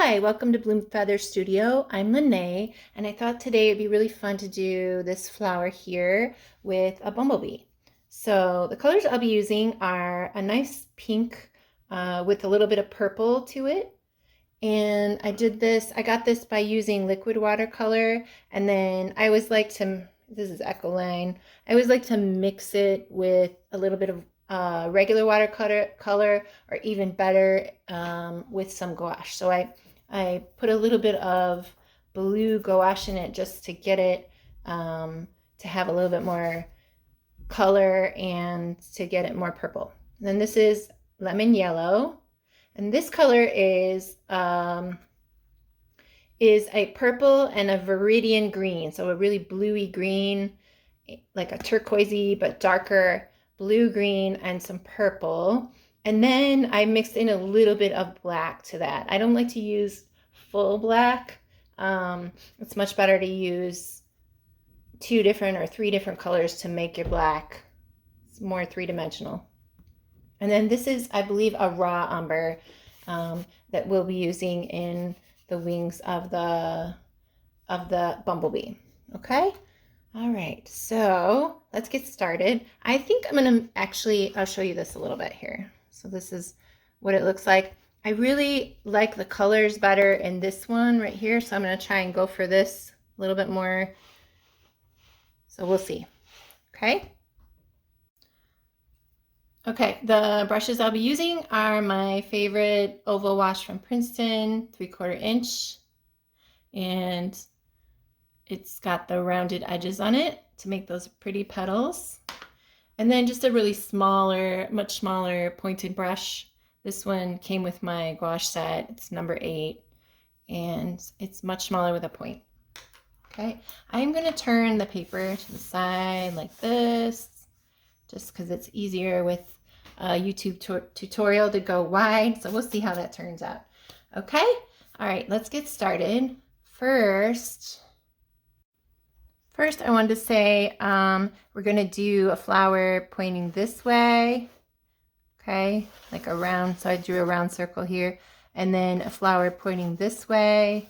Hi, welcome to Bloom Feather Studio. I'm Lene, and I thought today it'd be really fun to do this flower here with a bumblebee. So the colors I'll be using are a nice pink with a little bit of purple to it. And I got this by using liquid watercolor, and then I always like to, this is Ecoline, I always like to mix it with a little bit of regular watercolor, or even better, with some gouache. So I put a little bit of blue gouache in it just to get it to have a little bit more color and to get it more purple. And then this is lemon yellow. And this color is a purple and a viridian green, so a really bluey green, like a turquoisey but darker blue green and some purple. And then I mixed in a little bit of black to that. I don't like to use full black. It's much better to use 2 different or 3 different colors to make your black. It's more three-dimensional. And then this is, I believe, a raw umber that we'll be using in the wings of the bumblebee. Okay? All right, so let's get started. I think I'm gonna I'll show you this a little bit here. So this is what it looks like. I really like the colors better in this one right here, so I'm gonna try and go for this a little bit more. So we'll see, okay? Okay, the brushes I'll be using are my favorite oval wash from Princeton, 3/4 inch. And it's got the rounded edges on it to make those pretty petals. And then just a really smaller, much smaller pointed brush. This one came with my gouache set. It's number 8, and it's much smaller with a point. Okay, I'm gonna turn the paper to the side like this, just because it's easier with a YouTube tutorial to go wide. So we'll see how that turns out. Okay, all right, let's get started. First, I wanted to say we're gonna do a flower pointing this way, okay, like a round, so I drew a round circle here, and then a flower pointing this way,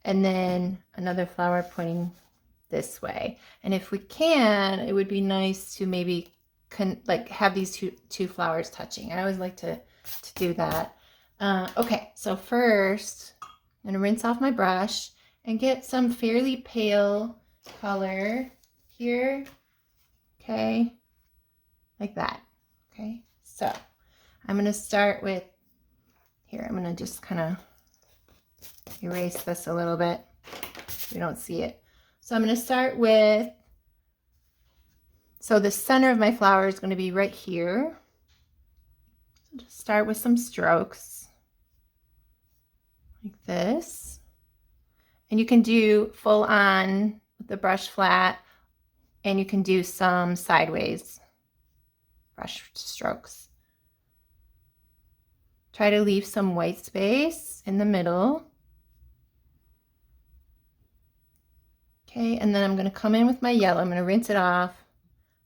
and then another flower pointing this way. And if we can, it would be nice to maybe like have these two flowers touching. I always like to do that. Okay, so first I'm gonna rinse off my brush and get some fairly pale color here, okay, like that. Okay, so I'm gonna start with here. I'm gonna just kind of erase this a little bit so we don't see it. So I'm going to start with, so the center of my flower is going to be right here. So just start with some strokes like this. And you can do full on with the brush flat, and you can do some sideways brush strokes. Try to leave some white space in the middle. Okay, and then I'm going to come in with my yellow. I'm going to rinse it off,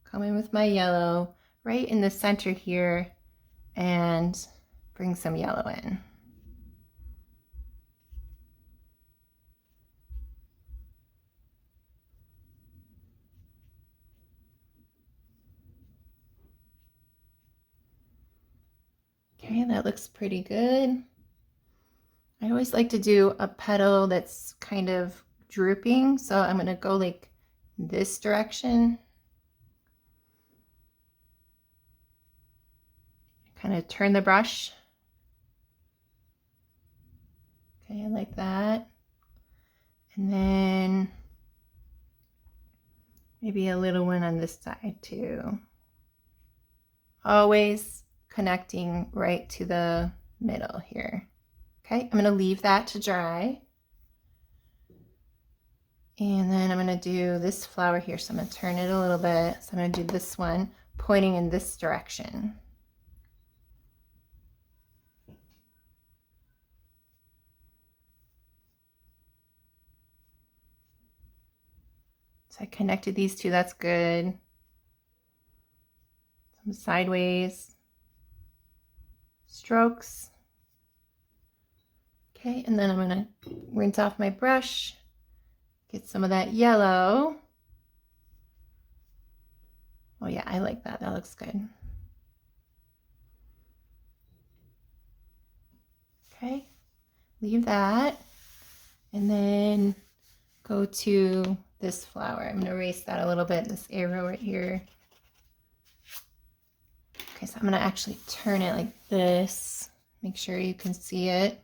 come in with my yellow right in the center here, and bring some yellow in. Okay, that looks pretty good. I always like to do a petal that's kind of drooping, so I'm going to go like this direction. Kind of turn the brush. Okay, like that. And then maybe a little one on this side too. Always connecting right to the middle here. Okay, I'm going to leave that to dry. And then I'm going to do this flower here. So I'm going to turn it a little bit. So I'm going to do this one pointing in this direction. So I connected these two. That's good. Some sideways strokes. Okay, and then I'm gonna rinse off my brush, get some of that yellow. Oh yeah, I like that. That looks good. Okay, leave that. And then go to this flower. I'm gonna erase that a little bit, this arrow right here. Okay, so I'm gonna actually turn it like this. Make sure you can see it.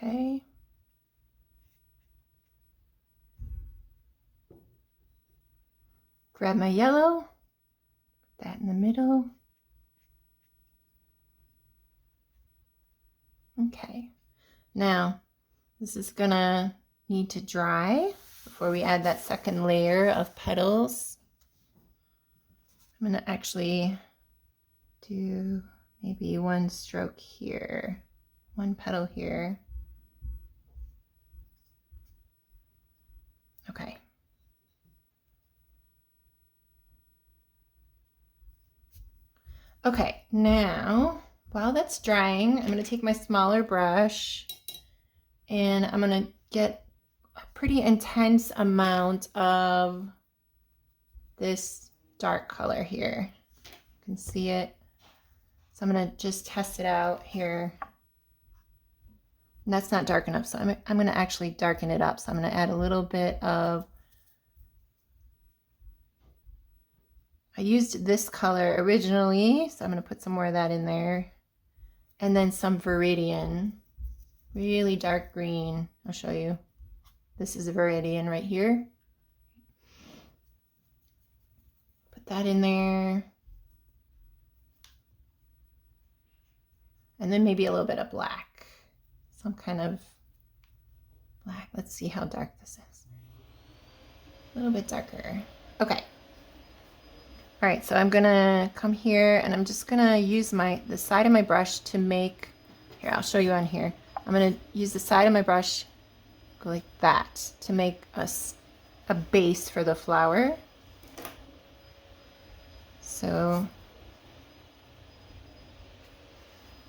Okay. Grab my yellow, put that in the middle. Okay. Now, this is gonna need to dry before we add that second layer of petals. I'm gonna actually do maybe one stroke here, one petal here. Okay. Okay, now while that's drying, I'm gonna take my smaller brush and I'm gonna get a pretty intense amount of this dark color here. You can see it. So I'm gonna just test it out here. And that's not dark enough, so I'm gonna actually darken it up. So I'm gonna add a little bit of, I used this color originally, so I'm gonna put some more of that in there. And then some Viridian, really dark green. I'll show you. This is a Viridian right here. Put that in there. And then maybe a little bit of black. Some kind of black. Let's see how dark this is. A little bit darker. Okay. All right, so I'm gonna come here and I'm just gonna use the side of my brush to make, here, I'll show you on here. I'm gonna use the side of my brush, go like that, to make a base for the flower. So,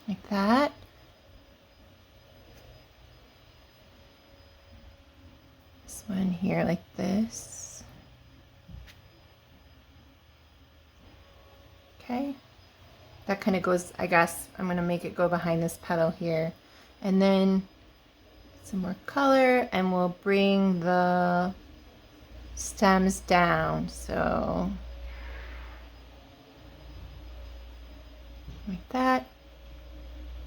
like that. This one here like this. Okay, that kind of goes, I guess I'm gonna make it go behind this petal here. And then some more color and we'll bring the stems down. So like that.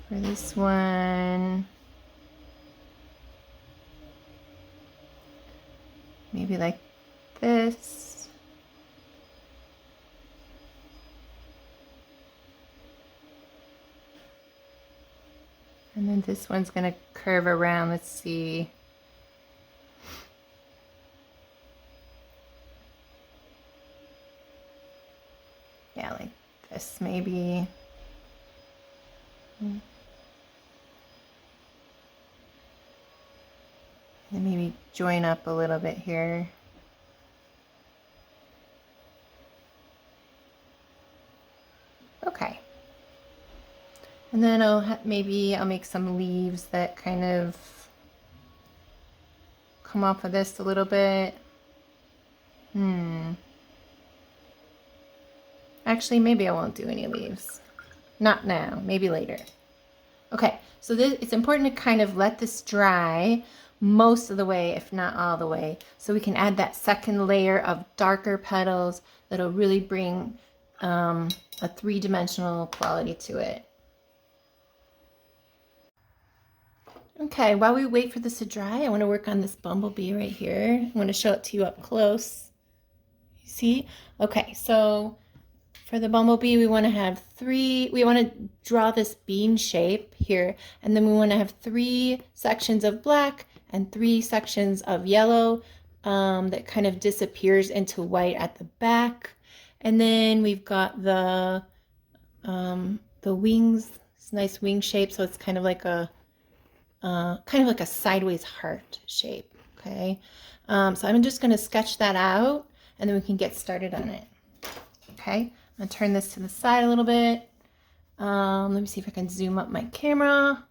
For this one, maybe like this. And then this one's gonna curve around, let's see. Yeah, like this maybe. And then maybe join up a little bit here. Okay. And then maybe I'll make some leaves that kind of come off of this a little bit. Actually, maybe I won't do any leaves. Not now, maybe later. Okay, so it's important to kind of let this dry most of the way, if not all the way, so we can add that second layer of darker petals that'll really bring a three-dimensional quality to it. Okay, while we wait for this to dry, I want to work on this bumblebee right here. I want to show it to you up close. You see? Okay, so for the bumblebee, we want to have we want to draw this bean shape here, and then we want to have 3 sections of black and 3 sections of yellow that kind of disappears into white at the back. And then we've got the wings. It's a nice wing shape, so it's kind of like a sideways heart shape. Okay, so I'm just going to sketch that out, and then we can get started on it. Okay, I'm going to turn this to the side a little bit. Let me see if I can zoom up my camera.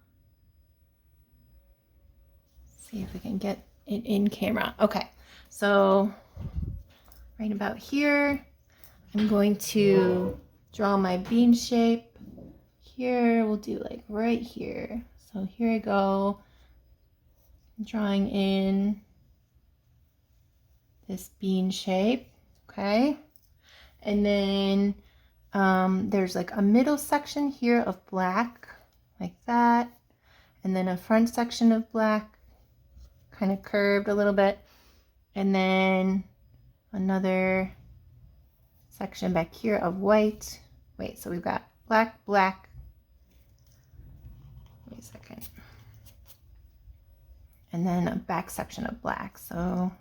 See if we can get it in camera. Okay, so right about here, I'm going to draw my bean shape. Here, we'll do like right here. So here I go, drawing in this bean shape, okay? And then there's like a middle section here of black, like that. And then a front section of black, kind of curved a little bit. And then another section back here of white. Wait, so we've got black, black. Wait a second. And then a back section of black. So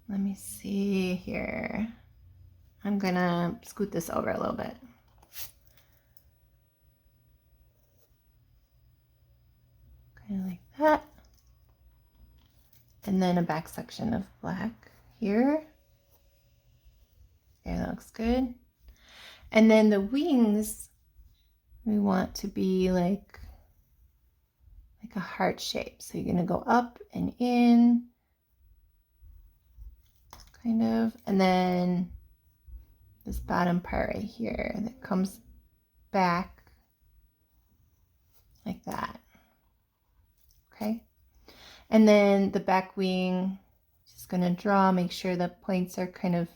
let me see here. I'm gonna scoot this over a little bit. Kind of like that. And then a back section of black here. There, that looks good. And then the wings, we want to be like a heart shape. So you're gonna go up and in, kind of, and then this bottom part right here that comes back like that. Okay, and then the back wing, just gonna draw, make sure the points are kind of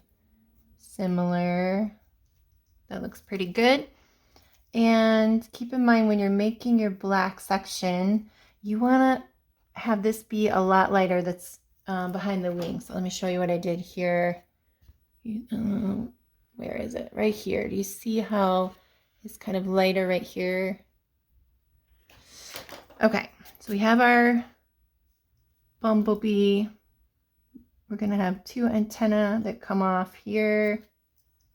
similar. That looks pretty good. And keep in mind, when you're making your black section, you want to have this be a lot lighter that's behind the wing. So let me show you what I did here. Where is it? Right here. Do you see how it's kind of lighter right here? Okay, so we have our bumblebee. We're going to have two antennae that come off here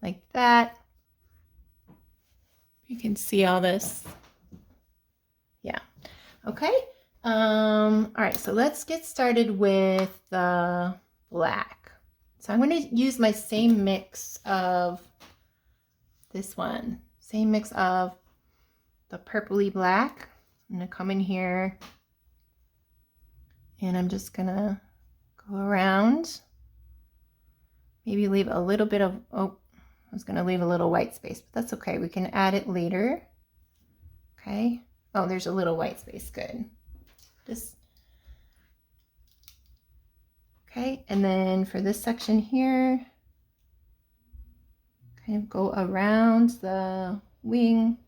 like that. You can see all this. Yeah. Okay. All right, so let's get started with the black. So I'm going to use my same mix of this one, same mix of the purpley black. I'm going to come in here and I'm just going to go around, maybe leave a little bit of, oh, I was going to leave a little white space, but that's okay. We can add it later. Okay. Oh, there's a little white space. Good. Just okay. And then for this section here, kind of go around the wing.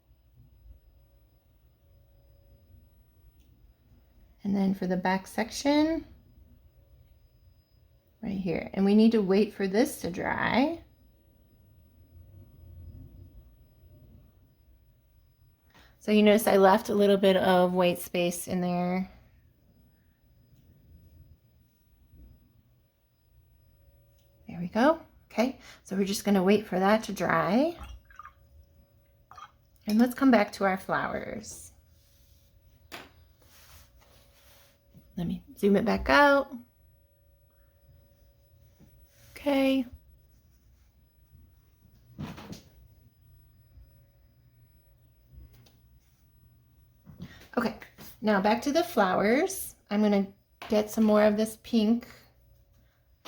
And then for the back section, right here. And we need to wait for this to dry. So you notice I left a little bit of white space in there. There we go. Okay, so we're just going to wait for that to dry. And let's come back to our flowers. Let me zoom it back out. Okay. Okay, now back to the flowers. I'm going to get some more of this pink.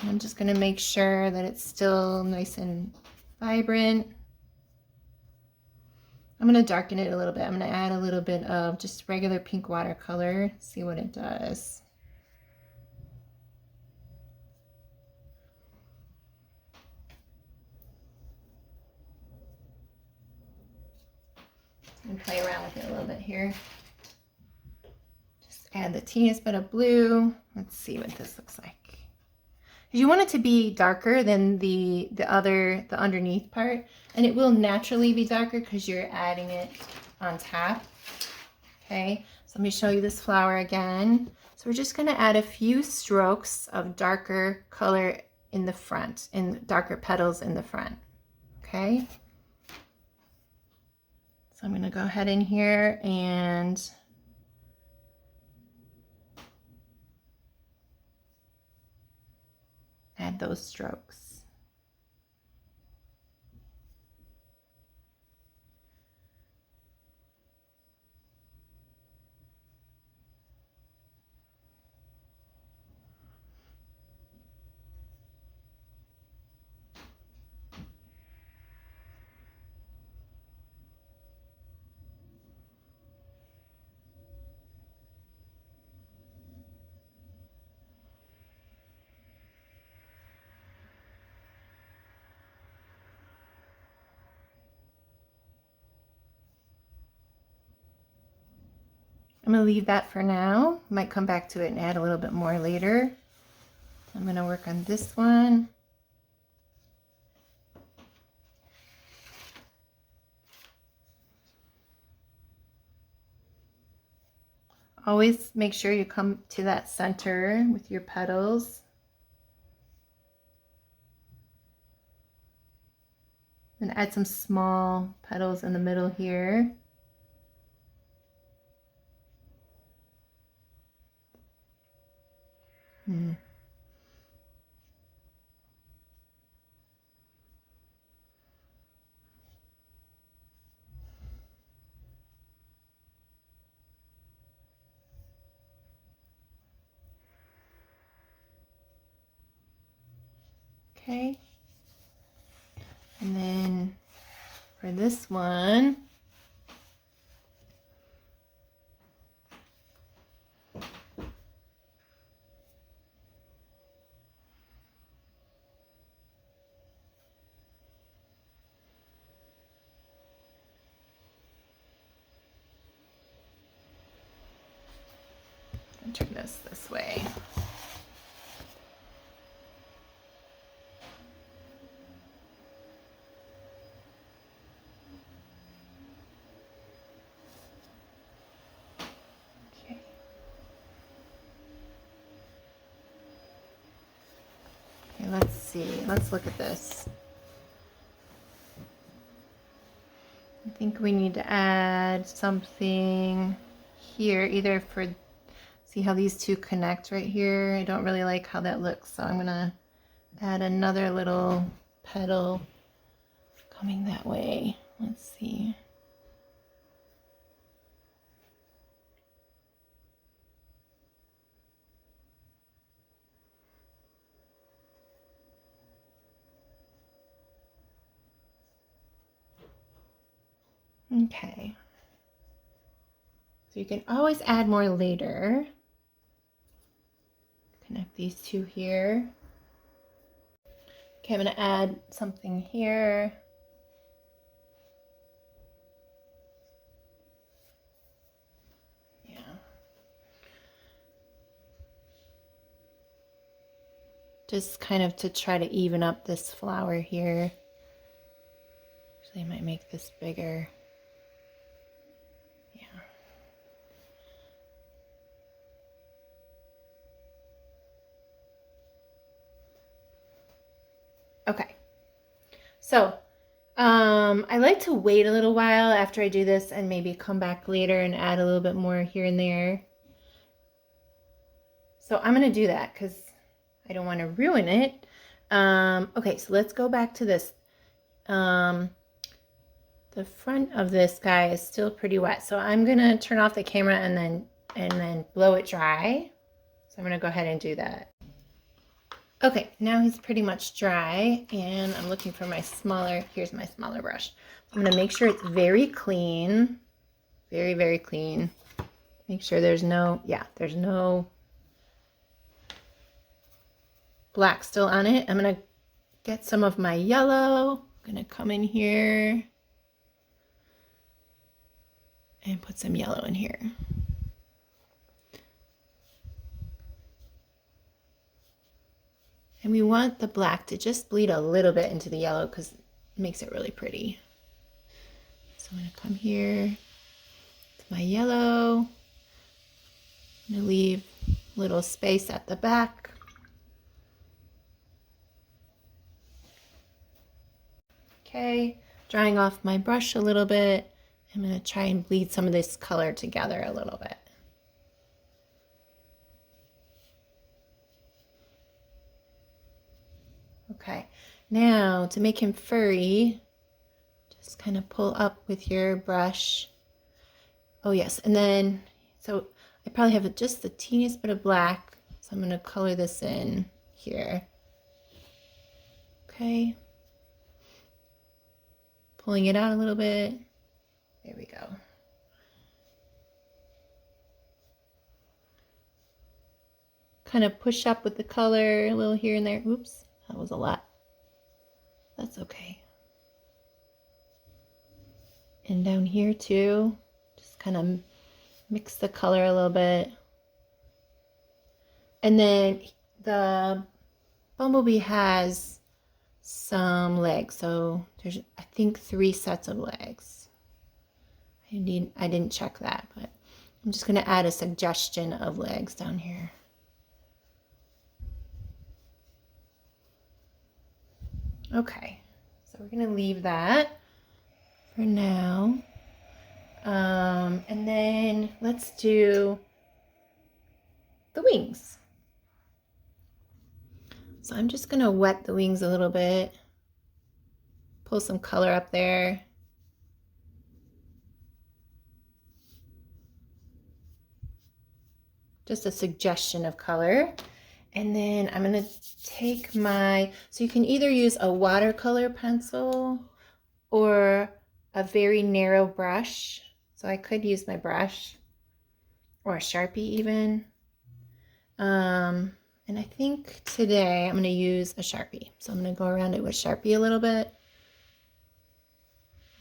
I'm just going to make sure that it's still nice and vibrant. I'm going to darken it a little bit. I'm going to add a little bit of just regular pink watercolor, see what it does. And play around with it a little bit here. Just add the teeniest bit of blue. Let's see what this looks like. You want it to be darker than the underneath part, and it will naturally be darker because you're adding it on top. Okay, so let me show you this flower again. So we're just going to add a few strokes of darker color in the front, in darker petals in the front. Okay. So I'm going to go ahead in here and add those strokes. I'm going to leave that for now. Might come back to it and add a little bit more later. I'm going to work on this one. Always make sure you come to that center with your petals. And add some small petals in the middle here. Okay. And then for this one, I'll turn this way. Let's see. Let's look at this. I think we need to add something here, either for, see how these two connect right here? I don't really like how that looks, so I'm going to add another little petal coming that way. Let's see. Okay. So you can always add more later. Connect these two here. Okay, I'm going to add something here. Yeah. Just kind of to try to even up this flower here. Actually, I might make this bigger. Yeah. Okay. So, I like to wait a little while after I do this and maybe come back later and add a little bit more here and there. So I'm going to do that because I don't want to ruin it. Okay, so let's go back to this. The front of this guy is still pretty wet, so I'm going to turn off the camera and then blow it dry. So I'm going to go ahead and do that. Okay, now he's pretty much dry, and I'm looking for my smaller, here's my smaller brush. I'm going to make sure it's very clean, very, very clean. Make sure there's no, there's no black still on it. I'm going to get some of my yellow. I'm going to come in here and put some yellow in here. And we want the black to just bleed a little bit into the yellow because it makes it really pretty. So I'm going to come here to my yellow. I'm going to leave little space at the back. Okay, drying off my brush a little bit. I'm going to try and bleed some of this color together a little bit. Okay, now to make him furry, just kind of pull up with your brush. Oh yes, and then, so I probably have just the teeniest bit of black, so I'm going to color this in here. Okay. Pulling it out a little bit. There we go. Kind of push up with the color a little here and there. Oops, that was a lot. That's okay. And down here too, just kind of mix the color a little bit. And then the bumblebee has some legs, so there's, I think, 3 sets of legs. I didn't check that, but I'm just going to add a suggestion of legs down here. Okay, so we're going to leave that for now. And then let's do the wings. So I'm just going to wet the wings a little bit, pull some color up there. Just a suggestion of color. And then I'm going to take my, so you can either use a watercolor pencil or a very narrow brush. So I could use my brush or a Sharpie even. And I think today I'm going to use a Sharpie. So I'm going to go around it with Sharpie a little bit.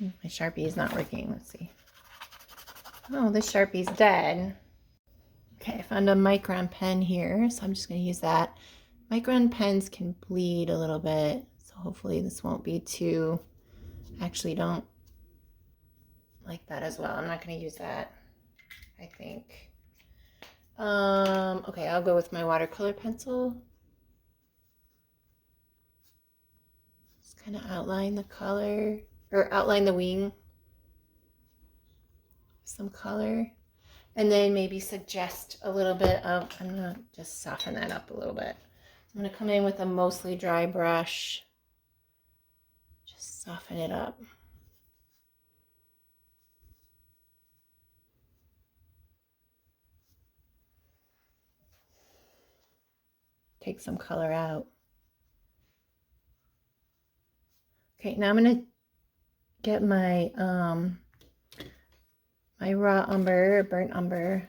My Sharpie is not working. Let's see. Oh, this Sharpie's dead. Okay, I found a micron pen here, so I'm just going to use that. Micron pens can bleed a little bit, so hopefully this won't be too... Actually, don't like that as well. I'm not going to use that, I think. Okay, I'll go with my watercolor pencil. Just kind of outline the color, or outline the wing. Some color. And then maybe suggest a little bit of, I'm going to just soften that up a little bit. I'm going to come in with a mostly dry brush. Just soften it up. Take some color out. Okay, now I'm going to get my my raw umber, burnt umber,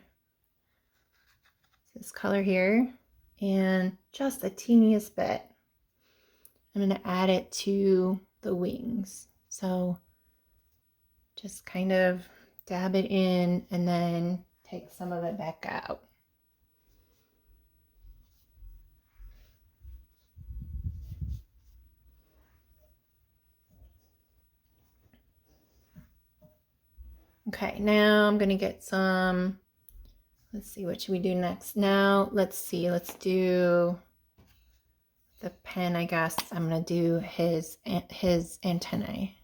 this color here, and just the teeniest bit. I'm going to add it to the wings. So just kind of dab it in and then take some of it back out. Okay, now I'm going to get some, let's see, what should we do next? Now, let's see, let's do the pen, I guess. I'm going to do his antennae.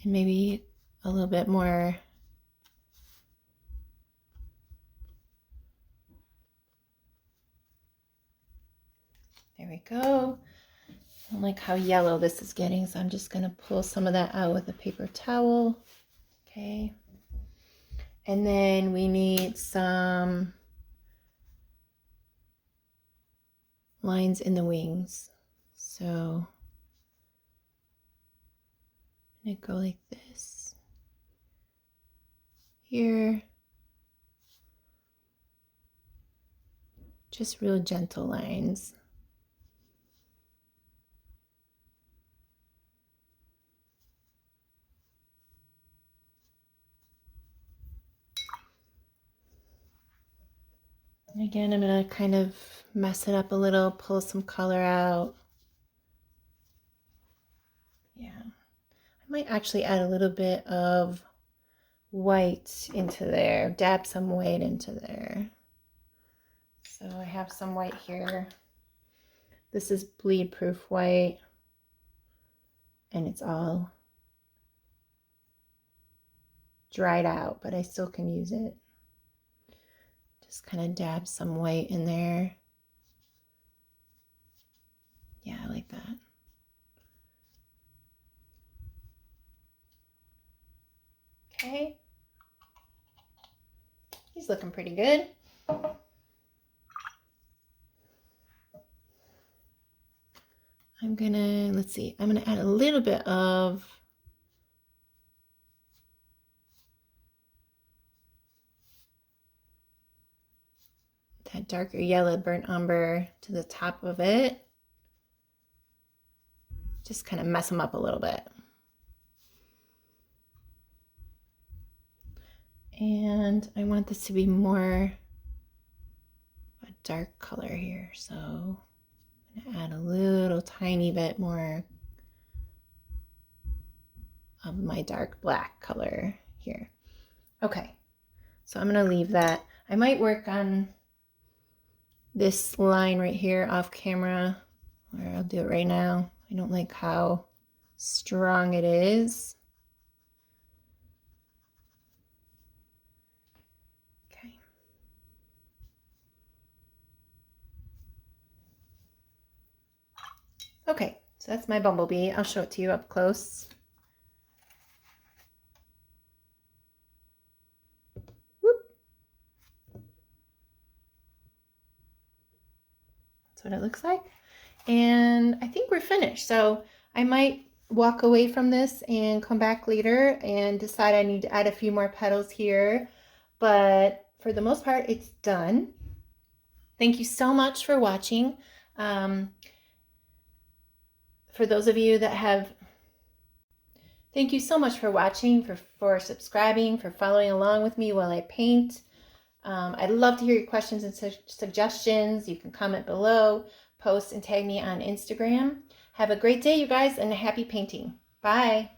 And maybe a little bit more. There we go. I don't like how yellow this is getting, so I'm just going to pull some of that out with a paper towel. Okay. And then we need some lines in the wings. So I'm going to go like this. Here. Just real gentle lines. And again, I'm going to kind of mess it up a little, pull some color out. Yeah. I might actually add a little bit of white into there, dab some white into there. So I have some white here. This is bleed proof white, and it's all dried out, but I still can use it. Just kind of dab some white in there. Yeah, I like that. Okay. He's looking pretty good. I'm gonna, let's see, I'm gonna add a little bit of that darker yellow burnt umber to the top of it. Just kind of mess them up a little bit. And I want this to be more a dark color here, so I'm gonna add a little tiny bit more of my dark black color here. Okay, so I'm gonna leave that. I might work on this line right here off camera, or I'll do it right now. I don't like how strong it is. Okay. Okay, so that's my bumblebee. I'll show it to you up close. That's what it looks like. And I think we're finished. So I might walk away from this and come back later and decide I need to add a few more petals here. But for the most part, it's done. Thank you so much for watching. For those of you that have, thank you so much for watching, for subscribing, for following along with me while I paint. I'd love to hear your questions and suggestions. You can comment below, post and tag me on Instagram. Have a great day, you guys, and happy painting. Bye.